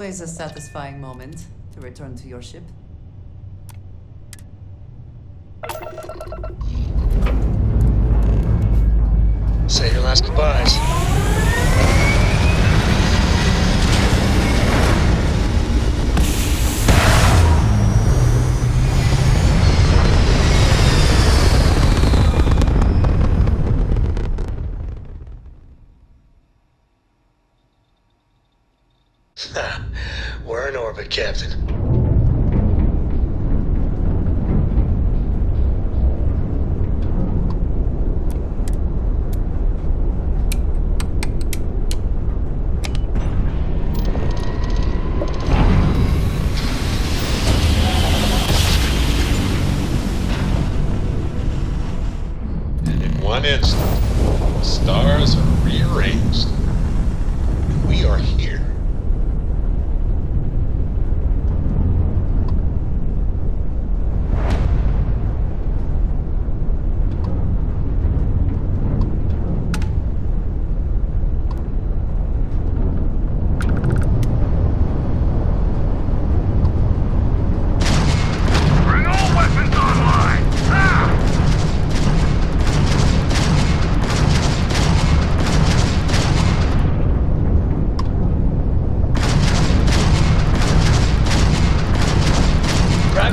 Always a satisfying moment to return to your ship. Say your last goodbyes. We're in orbit, Captain. And in one instant, the stars are rearranged. And we are here.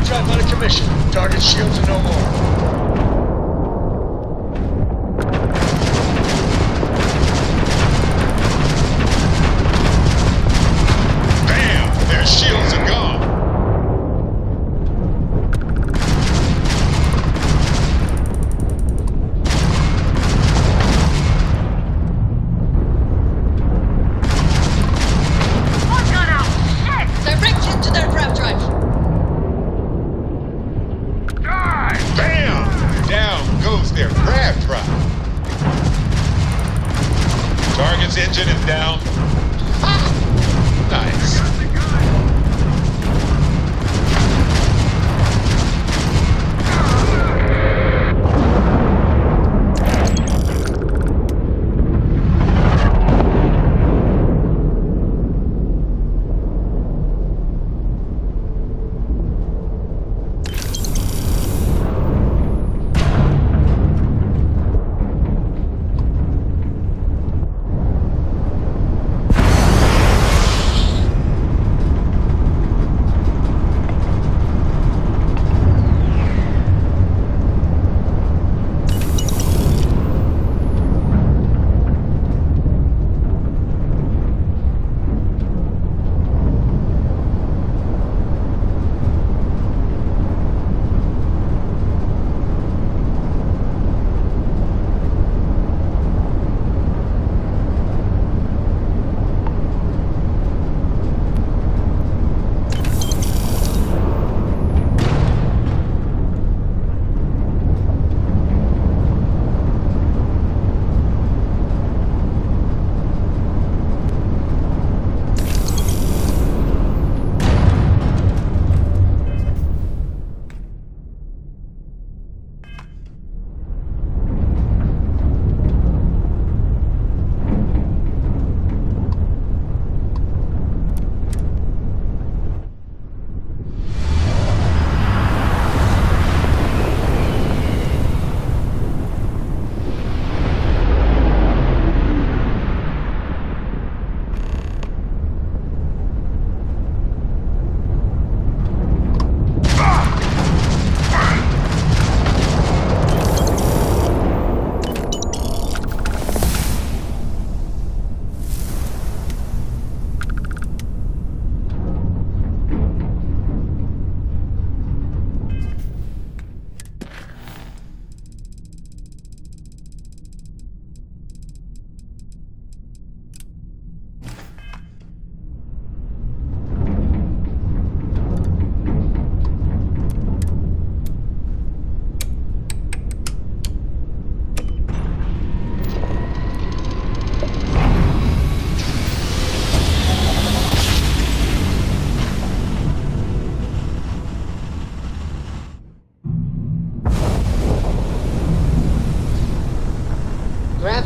Drive out of commission. Target shields and no more. Bam! Their shields are gone. One gun out! Shit! Direct hit to their grav drive! Bam! Down goes their grav drive. Target's engine is down. Nice.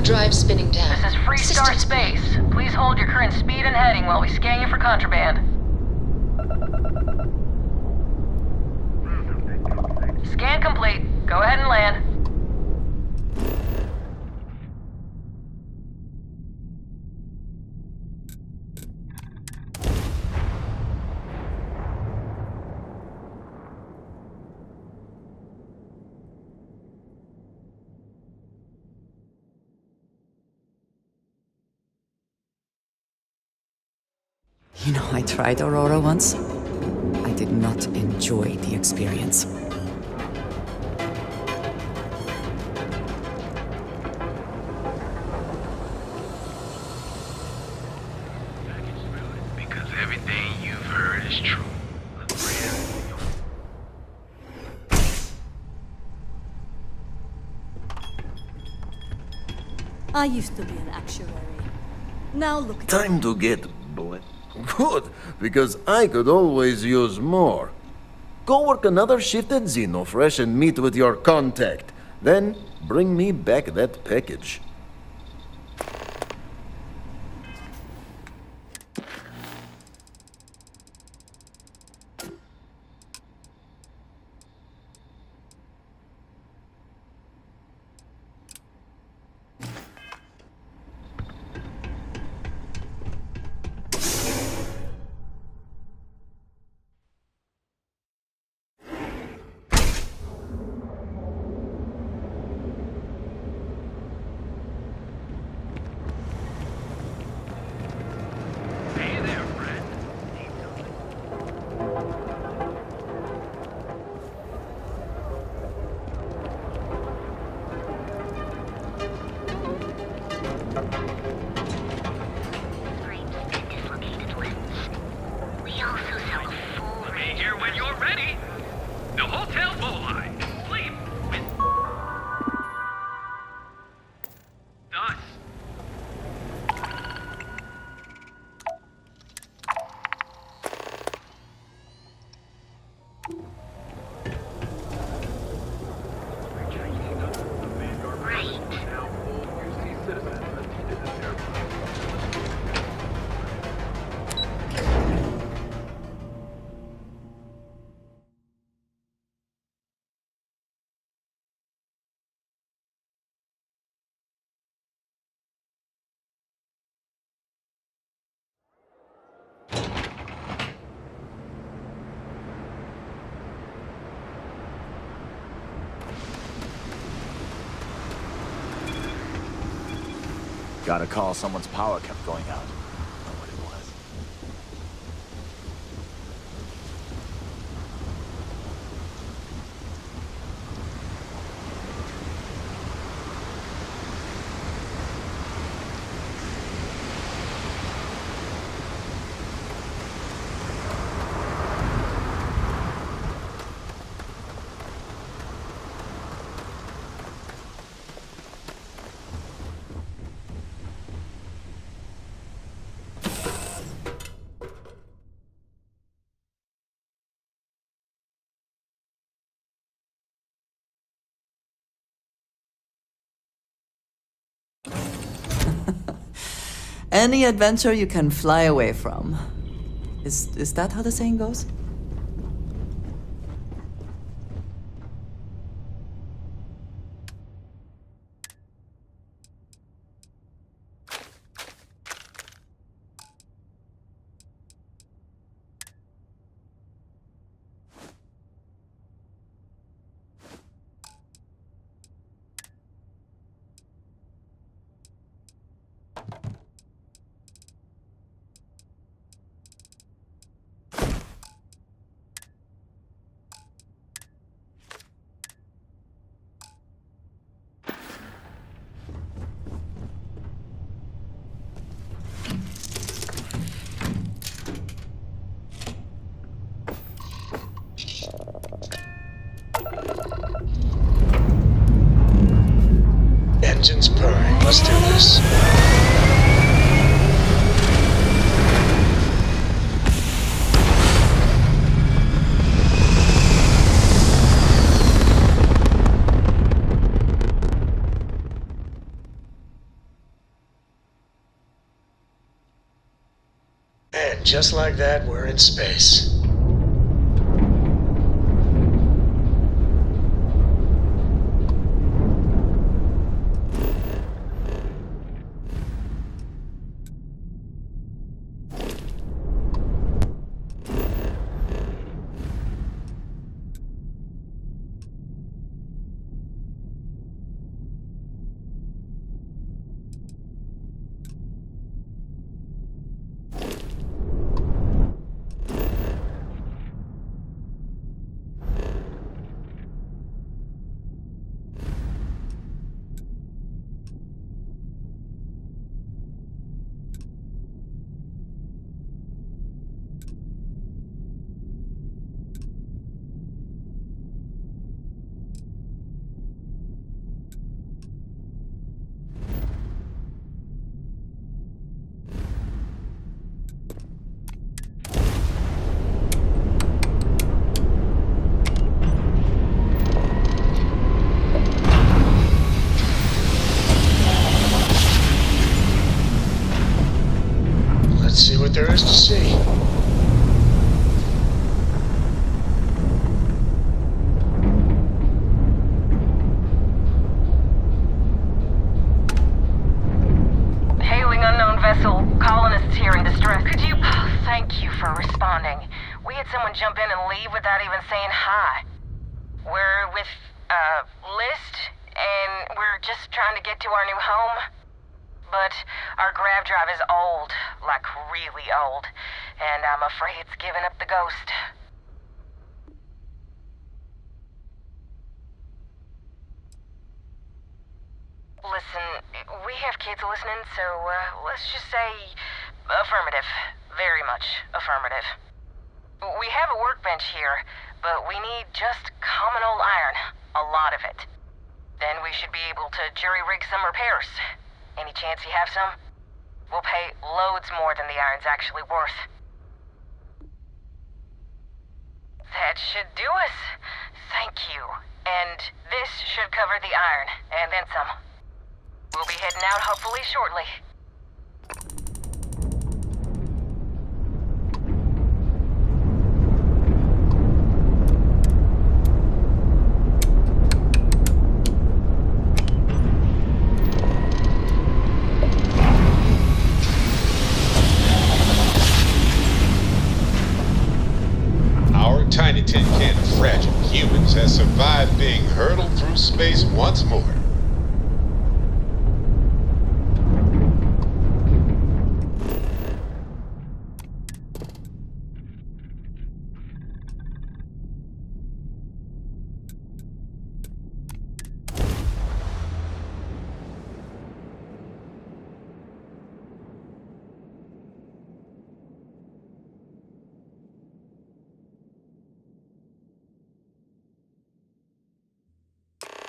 Drive spinning down. This is Free Start Space. Please hold your current speed and heading while we scan you for contraband. Scan complete. Go ahead and land. You know, I tried Aurora once. I did not enjoy the experience. Because everything you've heard is true. I used to be an actuary. Now look at Time to get good, because I could always use more. Go work another shift at Xenofresh and meet with your contact. Then bring me back that package. Hey there, friend. Frames and dislocated limbs. We also sell a full Be here when you're ready. The hotel line. Sleep with us. Got a call someone's power kept going out. Don't know what it was. Any adventure you can fly away from. Is that how the saying goes? Engines purring. Let's do this. And just like that, we're in space. are responding. We had someone jump in and leave without even saying hi. We're with, List, and we're just trying to get to our new home. But our grav drive is old, like really old, and I'm afraid it's given up the ghost. Listen, we have kids listening, so let's just say affirmative. Very much affirmative. We have a workbench here, but we need just common old iron. A lot of it. Then we should be able to jury-rig some repairs. Any chance you have some? We'll pay loads more than the iron's actually worth. That should do us. Thank you. And this should cover the iron, and then some. We'll be heading out hopefully shortly. Our tiny tin can of fragile humans has survived being hurtled through space once more.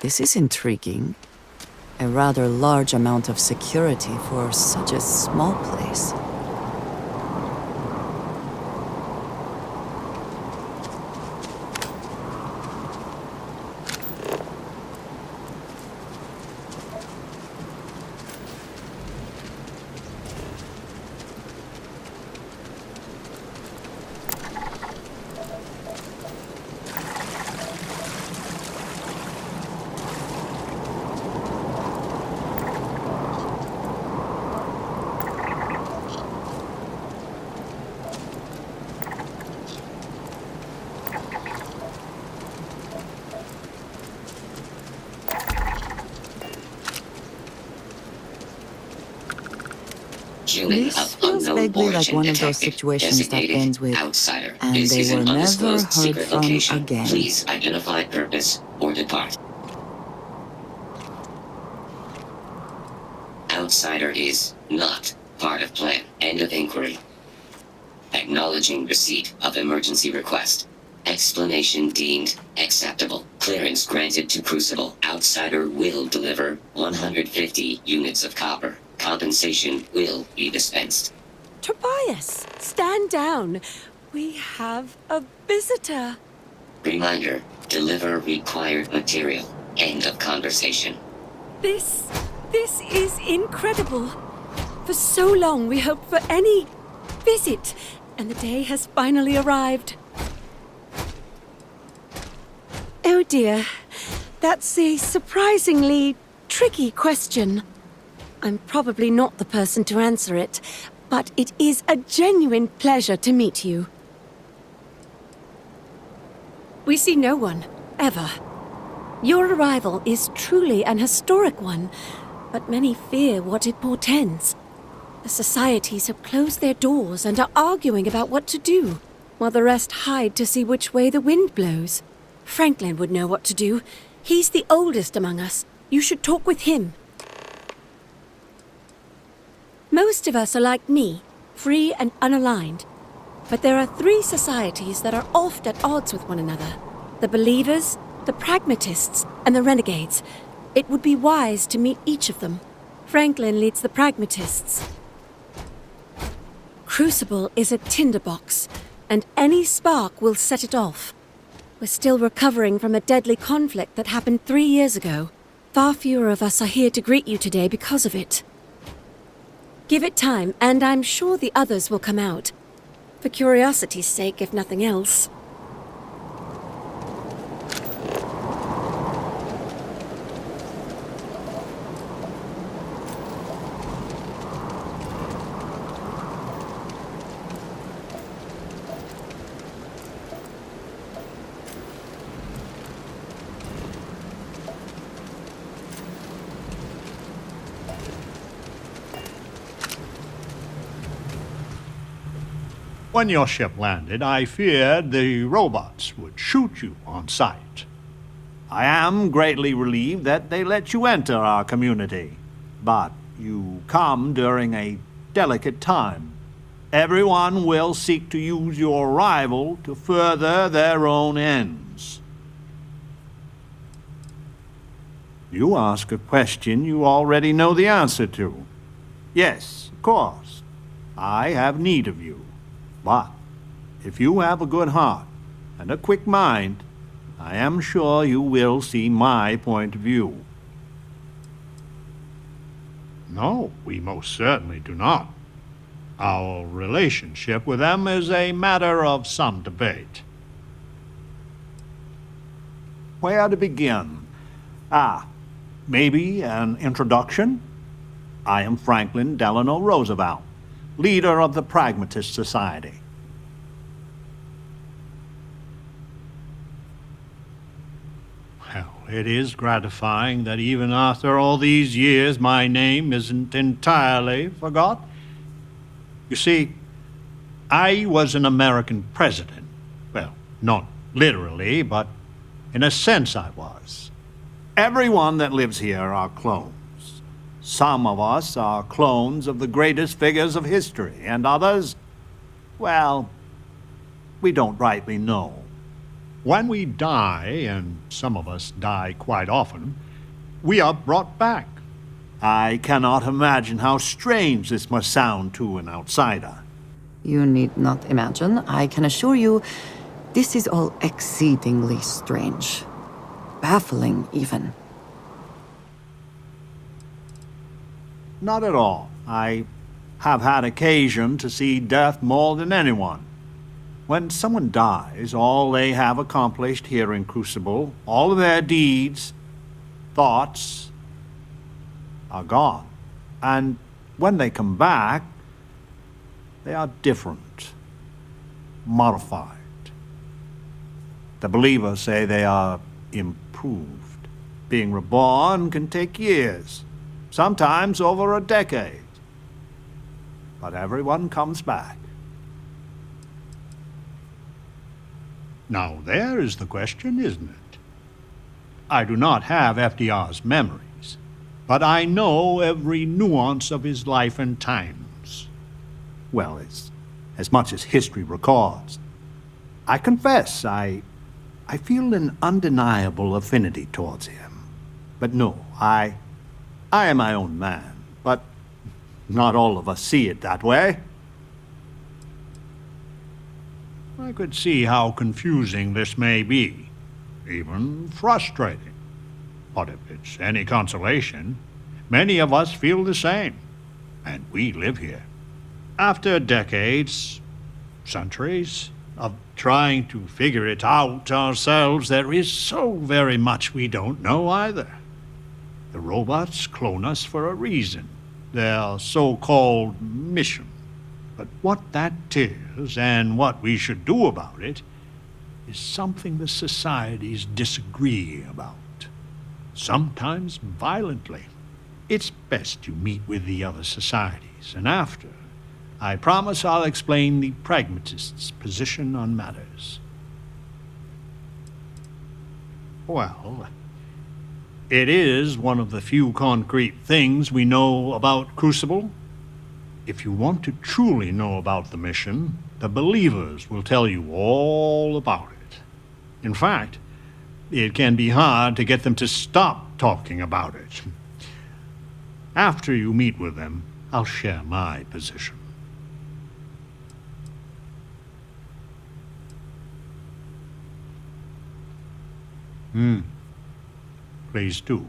This is intriguing. A rather large amount of security for such a small place. This feels vaguely like one of those situations that ends with, and they were never heard from again. Please identify purpose or depart. Outsider is not part of plan. End of inquiry. Acknowledging receipt of emergency request. Explanation deemed acceptable. Clearance granted to Crucible. Outsider will deliver 150 units of copper. Compensation will be dispensed. Tobias, stand down. We have a visitor. Reminder, deliver required material. End of conversation. This is incredible. For so long we hoped for any visit, and the day has finally arrived. Oh dear, that's a surprisingly tricky question. I'm probably not the person to answer it, but it is a genuine pleasure to meet you. We see no one, ever. Your arrival is truly an historic one, but many fear what it portends. The societies have closed their doors and are arguing about what to do, while the rest hide to see which way the wind blows. Franklin would know what to do. He's the oldest among us. You should talk with him. Most of us are like me, free and unaligned. But there are three societies that are oft at odds with one another. The Believers, the Pragmatists, and the Renegades. It would be wise to meet each of them. Franklin leads the Pragmatists. Crucible is a tinderbox, and any spark will set it off. We're still recovering from a deadly conflict that happened 3 years ago. Far fewer of us are here to greet you today because of it. Give it time, and I'm sure the others will come out. For curiosity's sake, if nothing else. When your ship landed, I feared the robots would shoot you on sight. I am greatly relieved that they let you enter our community, but you come during a delicate time. Everyone will seek to use your arrival to further their own ends. You ask a question you already know the answer to. Yes, of course, I have need of you. But if you have a good heart and a quick mind, I am sure you will see my point of view. No, we most certainly do not. Our relationship with them is a matter of some debate. Where to begin? Maybe an introduction? I am Franklin Delano Roosevelt, leader of the Pragmatist Society. Well, it is gratifying that even after all these years my name isn't entirely forgot. You see, I was an American president. Well, not literally, but in a sense I was. Everyone that lives here are clones. Some of us are clones of the greatest figures of history, and others, well, we don't rightly know. When we die, and some of us die quite often, we are brought back. I cannot imagine how strange this must sound to an outsider. You need not imagine. I can assure you, this is all exceedingly strange. Baffling, even. Not at all. I have had occasion to see death more than anyone. When someone dies, all they have accomplished here in Crucible, all of their deeds, thoughts, are gone. And when they come back, they are different, modified. The believers say they are improved. Being reborn can take years, sometimes over a decade. But everyone comes back. Now there is the question, isn't it? I do not have FDR's memories, but I know every nuance of his life and times. Well, as much as history records. I confess, I feel an undeniable affinity towards him. But no, I am my own man, but not all of us see it that way. I could see how confusing this may be, even frustrating. But if it's any consolation, many of us feel the same, and we live here. After decades, centuries, of trying to figure it out ourselves, there is so very much we don't know either. The robots clone us for a reason, their so-called mission. But what that is and what we should do about it is something the societies disagree about, sometimes violently. It's best you meet with the other societies, and after, I promise I'll explain the pragmatists' position on matters. Well, it is one of the few concrete things we know about Crucible. If you want to truly know about the mission, the believers will tell you all about it. In fact, it can be hard to get them to stop talking about it. After you meet with them, I'll share my position. Please do.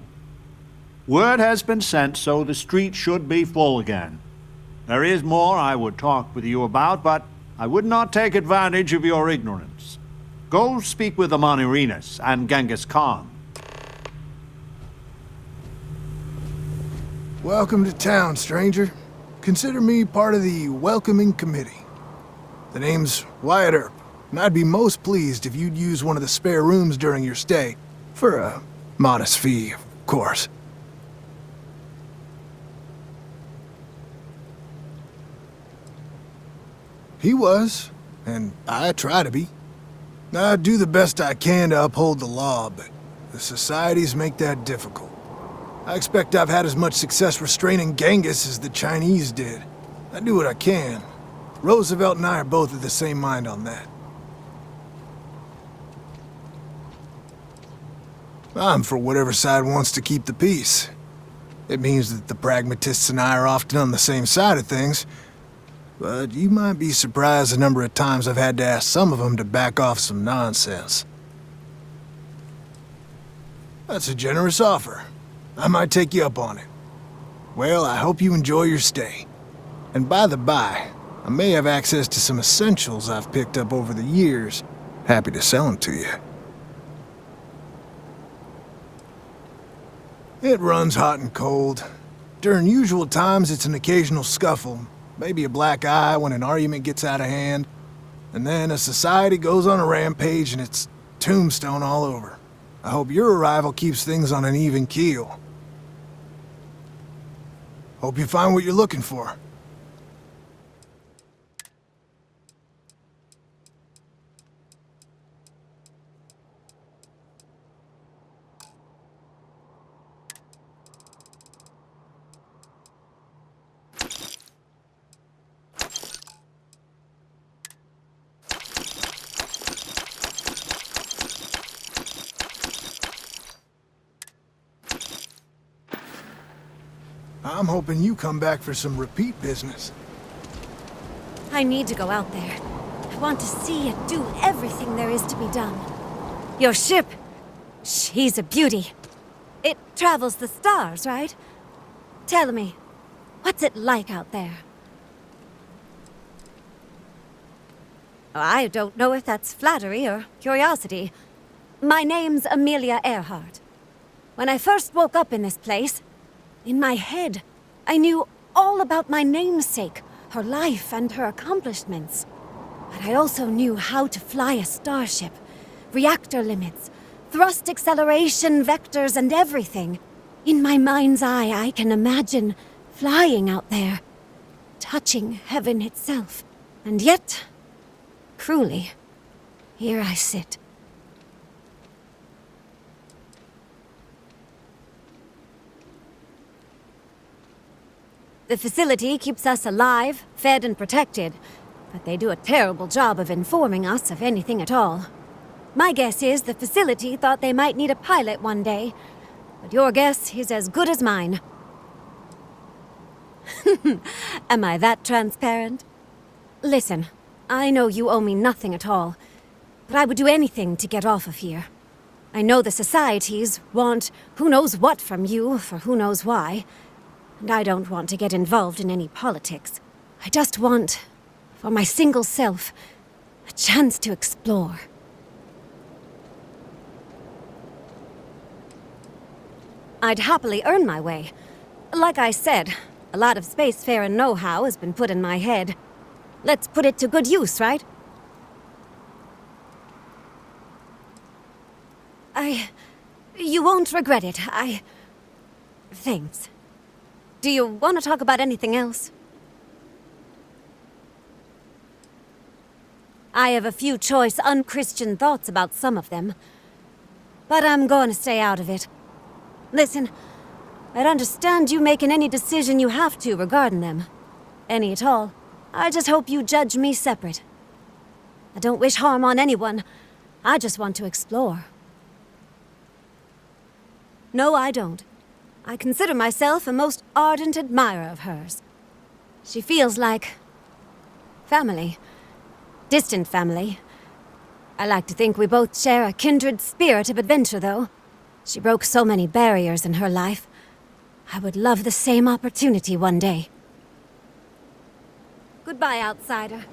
Word has been sent, so the street should be full again. There is more I would talk with you about, but I would not take advantage of your ignorance. Go speak with Amanirenas and Genghis Khan. Welcome to town, stranger. Consider me part of the welcoming committee. The name's Wyatt Earp, and I'd be most pleased if you'd use one of the spare rooms during your stay, for a modest fee, of course. He was, and I try to be. I do the best I can to uphold the law, but the societies make that difficult. I expect I've had as much success restraining Genghis as the Chinese did. I do what I can. Roosevelt and I are both of the same mind on that. I'm for whatever side wants to keep the peace. It means that the pragmatists and I are often on the same side of things, but you might be surprised the number of times I've had to ask some of them to back off some nonsense. That's a generous offer. I might take you up on it. Well, I hope you enjoy your stay. And by the by, I may have access to some essentials I've picked up over the years. Happy to sell them to you. It runs hot and cold. During usual times, it's an occasional scuffle, maybe a black eye when an argument gets out of hand, and then a society goes on a rampage and it's tombstone all over. I hope your arrival keeps things on an even keel. Hope you find what you're looking for. I'm hoping you come back for some repeat business. I need to go out there. I want to see it do everything there is to be done. Your ship, she's a beauty. It travels the stars, right? Tell me, what's it like out there? I don't know if that's flattery or curiosity. My name's Amelia Earhart. When I first woke up in this place, in my head, I knew all about my namesake, her life and her accomplishments. But I also knew how to fly a starship, reactor limits, thrust acceleration vectors and everything. In my mind's eye, I can imagine flying out there, touching heaven itself. And yet, cruelly, here I sit. The facility keeps us alive, fed and protected, but they do a terrible job of informing us of anything at all. My guess is the facility thought they might need a pilot one day, but your guess is as good as mine. Am I that transparent? Listen, I know you owe me nothing at all, but I would do anything to get off of here. I know the societies want who knows what from you for who knows why. And I don't want to get involved in any politics. I just want, for my single self, a chance to explore. I'd happily earn my way. Like I said, a lot of spacefaring know-how has been put in my head. Let's put it to good use, right? You won't regret it. Thanks. Do you want to talk about anything else? I have a few choice, unchristian thoughts about some of them. But I'm going to stay out of it. Listen, I'd understand you making any decision you have to regarding them. Any at all. I just hope you judge me separate. I don't wish harm on anyone. I just want to explore. No, I don't. I consider myself a most ardent admirer of hers. She feels like family. Distant family. I like to think we both share a kindred spirit of adventure, though. She broke so many barriers in her life. I would love the same opportunity one day. Goodbye, outsider.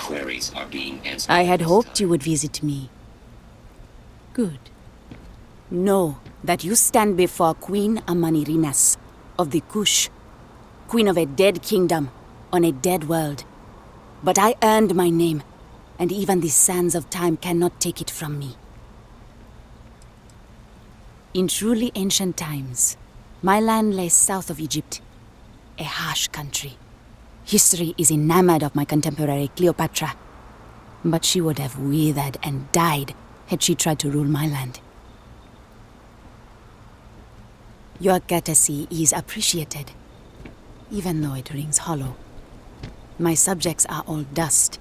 queries are being answered. I had hoped you would visit me. Good. Know that you stand before Queen Amanirinas of the Kush, queen of a dead kingdom on a dead world. But I earned my name, and even the sands of time cannot take it from me. In truly ancient times, my land lay south of Egypt, a harsh country. History is enamored of my contemporary Cleopatra, but she would have withered and died had she tried to rule my land. Your courtesy is appreciated, even though it rings hollow. My subjects are all dust.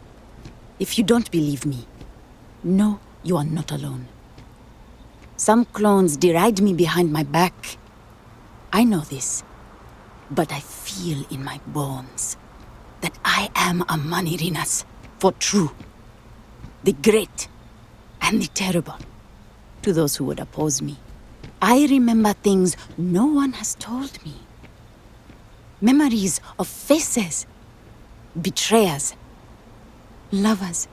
If you don't believe me, know you are not alone. Some clones deride me behind my back. I know this, but I feel in my bones that I am a Manirinas for true. The great and the terrible to those who would oppose me. I remember things no one has told me. Memories of faces, betrayers, lovers,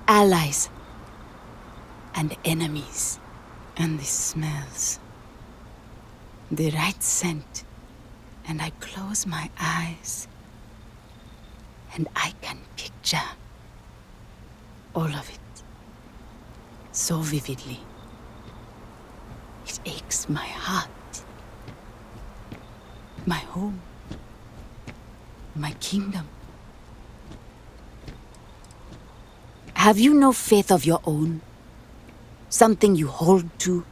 allies, and enemies. And the smells. The right scent. And I close my eyes. And I can picture all of it so vividly. It aches my heart. My home. My kingdom. Have you no faith of your own? Something you hold to,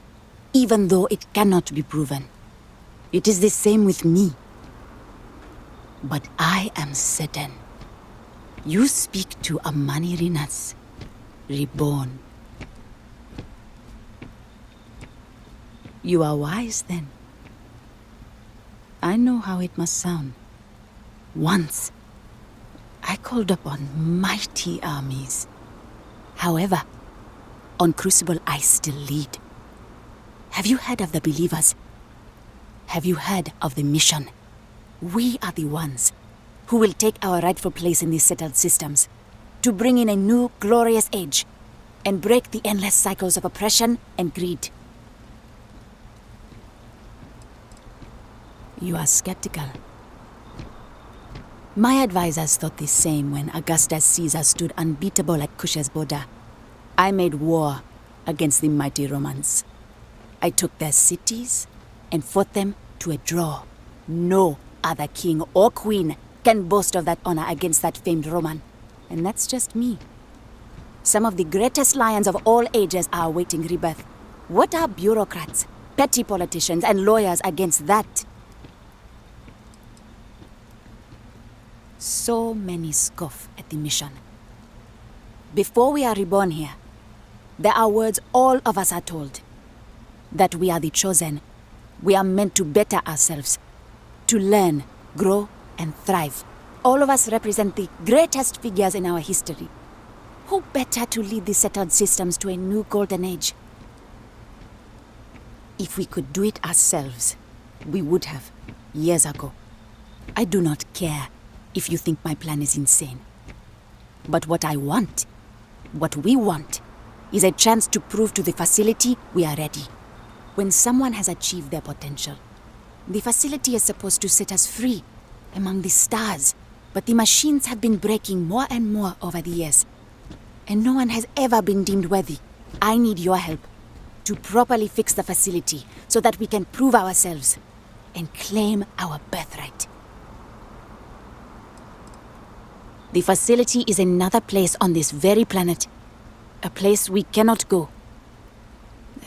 even though it cannot be proven. It is the same with me. But I am certain. You speak to a Manirinas, reborn. You are wise, then. I know how it must sound. Once, I called upon mighty armies. However, on Crucible I still lead. Have you heard of the believers? Have you heard of the mission? We are the ones who will take our rightful place in these settled systems, to bring in a new glorious age, and break the endless cycles of oppression and greed. You are skeptical. My advisors thought the same when Augustus Caesar stood unbeatable at Kush's border. I made war against the mighty Romans. I took their cities and fought them to a draw. No other king or queen can boast of that honor against that famed Roman. And that's just me. Some of the greatest lions of all ages are awaiting rebirth. What are bureaucrats, petty politicians, and lawyers against that? So many scoff at the mission. Before we are reborn here, there are words all of us are told. That we are the chosen. We are meant to better ourselves. To learn, grow, and thrive. All of us represent the greatest figures in our history. Who better to lead the settled systems to a new golden age? If we could do it ourselves, we would have, years ago. I do not care if you think my plan is insane. But what I want, what we want, is a chance to prove to the facility we are ready. When someone has achieved their potential, the facility is supposed to set us free among the stars. But the machines have been breaking more and more over the years. And no one has ever been deemed worthy. I need your help to properly fix the facility so that we can prove ourselves and claim our birthright. The facility is another place on this very planet. A place we cannot go,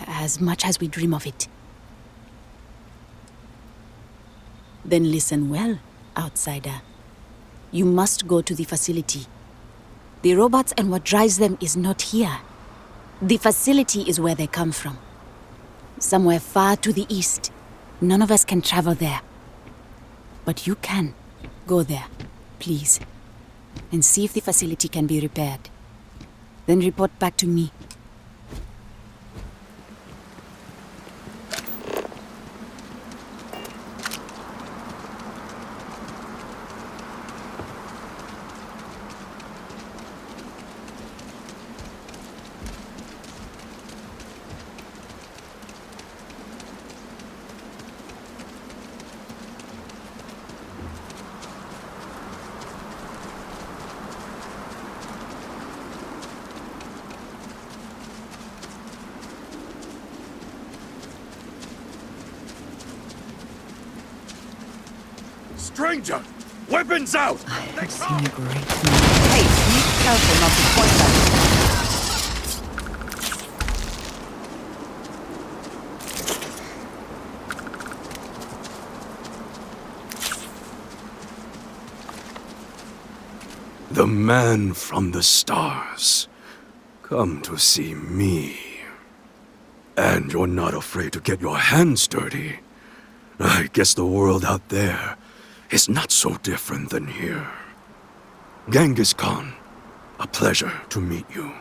as much as we dream of it. Then listen well, outsider. You must go to the facility. The robots and what drives them is not here. The facility is where they come from. Somewhere far to the east. None of us can travel there. But you can. Go there, please. And see if the facility can be repaired. Then report back to me. stranger! Weapons out! I have seen great men. Hey, be careful not to point at me. The man from the stars. Come to see me. And you're not afraid to get your hands dirty. I guess the world out there is not so different than here. Genghis Khan, a pleasure to meet you.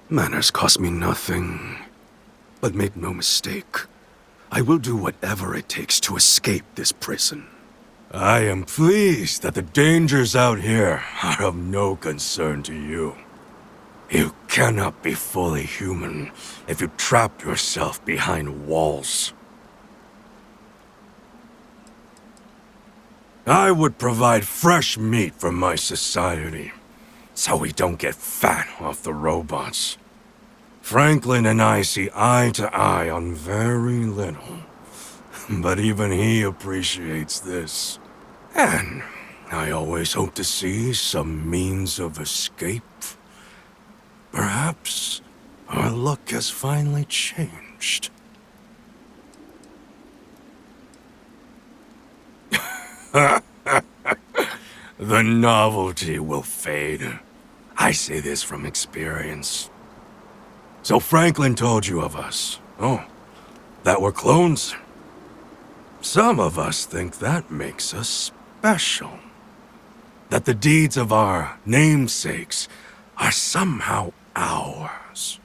Manners cost me nothing. But make no mistake, I will do whatever it takes to escape this prison. I am pleased that the dangers out here are of no concern to you. You cannot be fully human if you trap yourself behind walls. I would provide fresh meat for my society, so we don't get fat off the robots. Franklin and I see eye to eye on very little, but even he appreciates this. And I always hope to see some means of escape. Perhaps our luck has finally changed. The novelty will fade. I say this from experience. So Franklin told you of us. Oh, that we're clones? Some of us think that makes us special. That the deeds of our namesakes are somehow ours.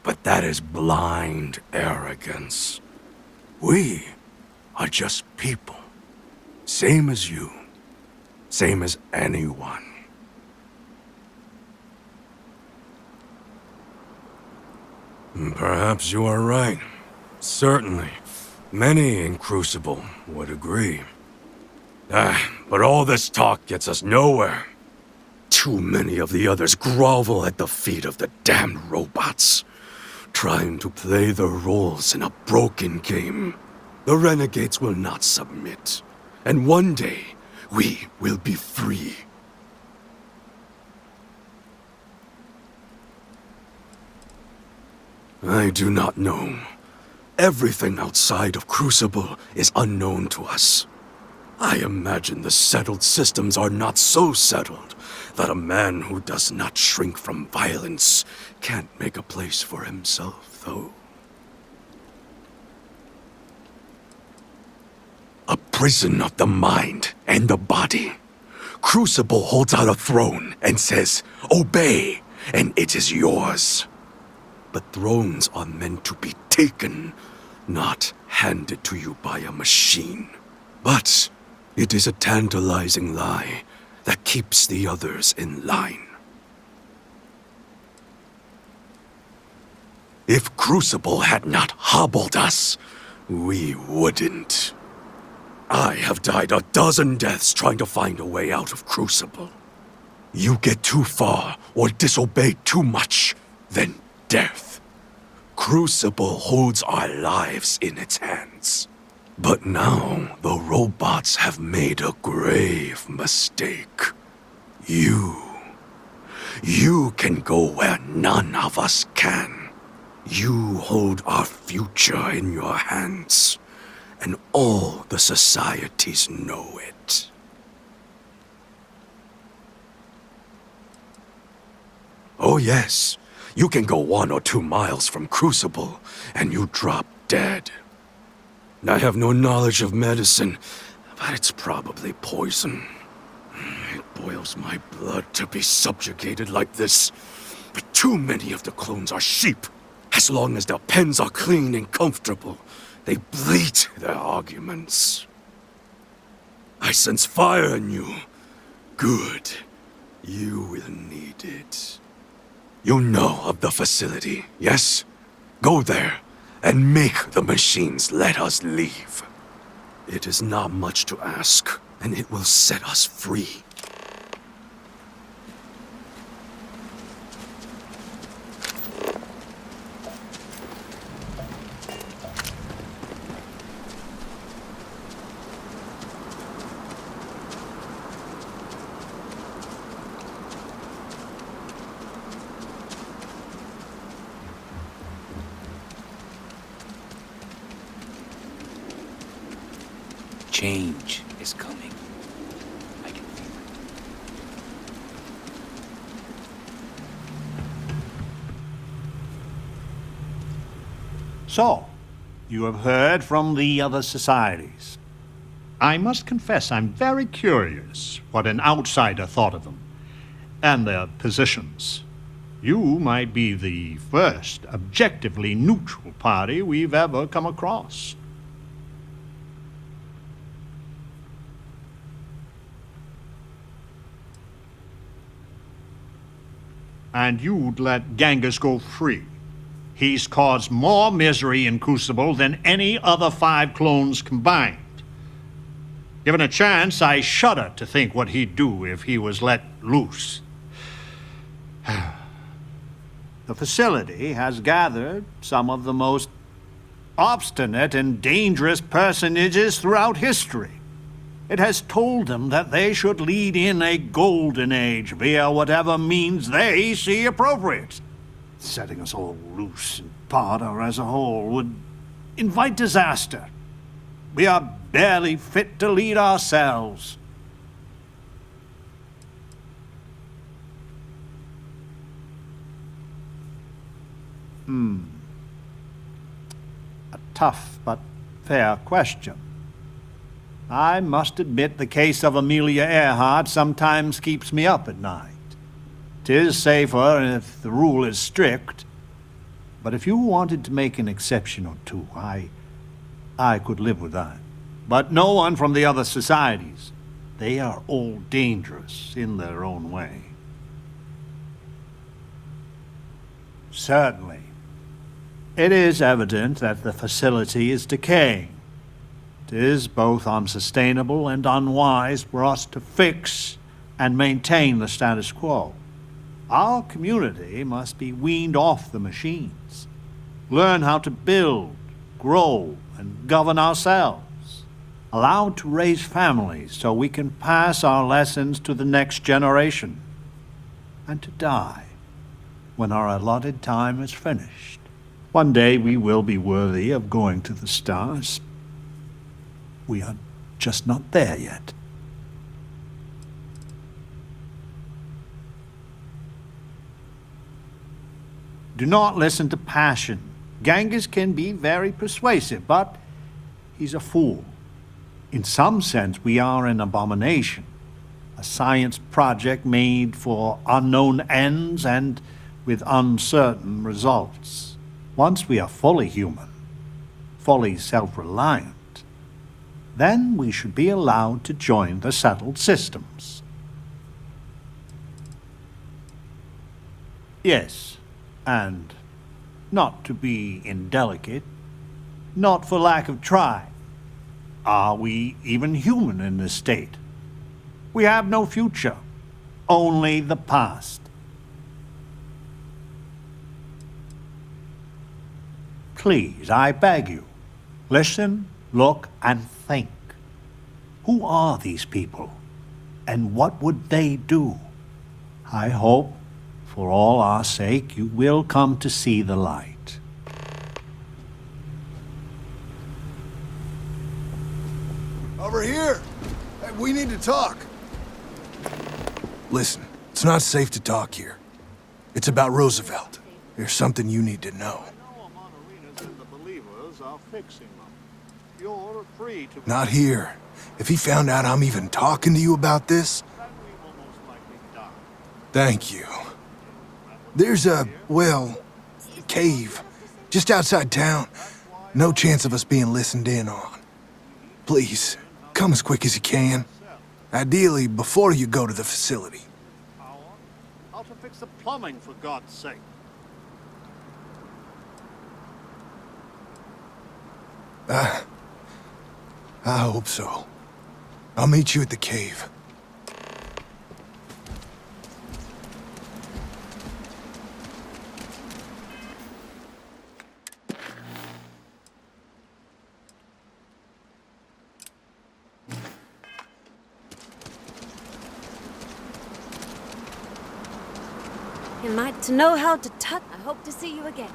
But that is blind arrogance. We are just people. Same as you. Same as anyone. Perhaps you are right. Certainly. Many in Crucible would agree. But all this talk gets us nowhere. Too many of the others grovel at the feet of the damned robots, trying to play their roles in a broken game. The renegades will not submit, and one day, we will be free. I do not know. Everything outside of Crucible is unknown to us. I imagine the settled systems are not so settled that a man who does not shrink from violence can't make a place for himself, though. A prison of the mind and the body. Crucible holds out a throne and says, "Obey, and it is yours." But thrones are meant to be taken, not handed to you by a machine. But it is a tantalizing lie that keeps the others in line. If Crucible had not hobbled us, we wouldn't. I have died a dozen deaths trying to find a way out of Crucible. You get too far or disobey too much, then death. Crucible holds our lives in its hands. But now the robots have made a grave mistake. You can go where none of us can. You hold our future in your hands, and all the societies know it. Oh yes, you can go 1 or 2 miles from Crucible, and you drop dead. I have no knowledge of medicine, but it's probably poison. It boils my blood to be subjugated like this. But too many of the clones are sheep. As long as their pens are clean and comfortable, they bleat their arguments. I sense fire in you. Good. You will need it. You know of the facility, yes? Go there and make the machines let us leave. It is not much to ask, and it will set us free. Change is coming. I can feel it. So, you have heard from the other societies. I must confess I'm very curious what an outsider thought of them and their positions. You might be the first objectively neutral party we've ever come across. And you'd let Genghis go free. He's caused more misery in Crucible than any other 5 clones combined. Given a chance, I shudder to think what he'd do if he was let loose. The facility has gathered some of the most obstinate and dangerous personages throughout history. It has told them that they should lead in a golden age via whatever means they see appropriate. Setting us all loose and Parda as a whole would invite disaster. We are barely fit to lead ourselves. A tough but fair question. I must admit the case of Amelia Earhart sometimes keeps me up at night. 'Tis safer if the rule is strict, but if you wanted to make an exception or two, I could live with that. But no one from the other societies. They are all dangerous in their own way. Certainly. It is evident that the facility is decaying. It is both unsustainable and unwise for us to fix and maintain the status quo. Our community must be weaned off the machines, learn how to build, grow, and govern ourselves, allowed to raise families so we can pass our lessons to the next generation, and to die when our allotted time is finished. One day we will be worthy of going to the stars. We are just not there yet. Do not listen to passion. Genghis can be very persuasive, but he's a fool. In some sense, we are an abomination, a science project made for unknown ends and with uncertain results. Once we are fully human, fully self-reliant, then we should be allowed to join the settled systems. Yes, and not to be indelicate, not for lack of trying. Are we even human in this state? We have no future, only the past. Please, I beg you, listen, look, and think. Who are these people, and what would they do? I hope, for all our sake, you will come to see the light. Over here! Hey, we need to talk. Listen, it's not safe to talk here. It's about Roosevelt. There's something you need to know. Not here. If he found out I'm even talking to you about this... Thank you. There's a cave, just outside town. No chance of us being listened in on. Please, come as quick as you can. Ideally, before you go to the facility. How to fix the plumbing, for God's sake? I hope so. I'll meet you at the cave. You might to know how to touch. I hope to see you again.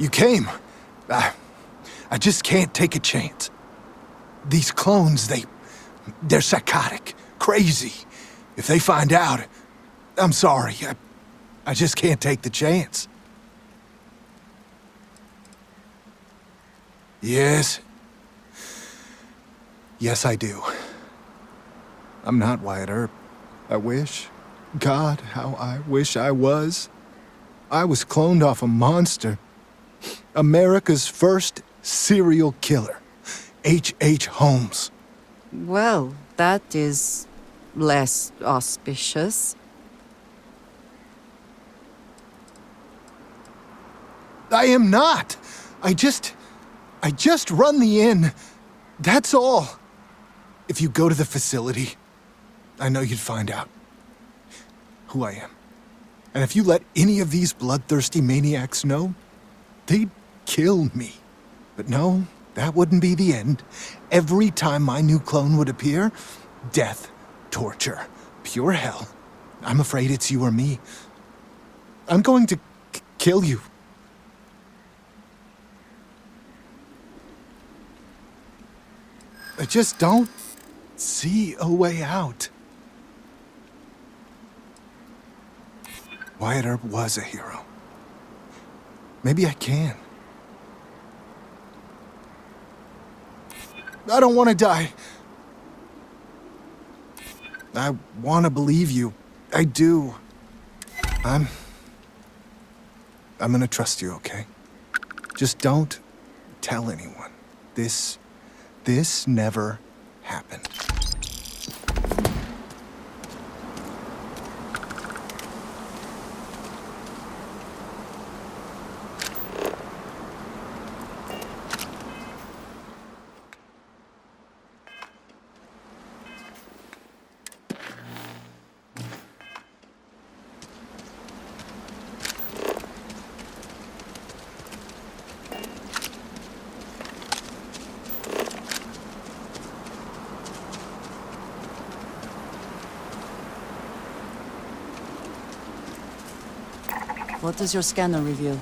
You came. I just can't take a chance. These clones, they're psychotic, crazy. If they find out, I'm sorry. I just can't take the chance. Yes. Yes, I do. I'm not Wyatt Earp. I wish. God, how I wish I was. I was cloned off a monster. America's first serial killer. H.H. Holmes. Well, that is less auspicious. I am not. I just run the inn. That's all. If you go to the facility, I know you'd find out who I am. And if you let any of these bloodthirsty maniacs know, they'd kill me. But no, that wouldn't be the end. Every time my new clone would appear, death, torture, pure hell. I'm afraid it's you or me. I'm going to kill you. I just don't see a way out. Wyatt Earp was a hero. Maybe I can. I don't want to die. I want to believe you. I do. I'm gonna trust you, okay? Just don't tell anyone. This never happened. What does your scanner reveal?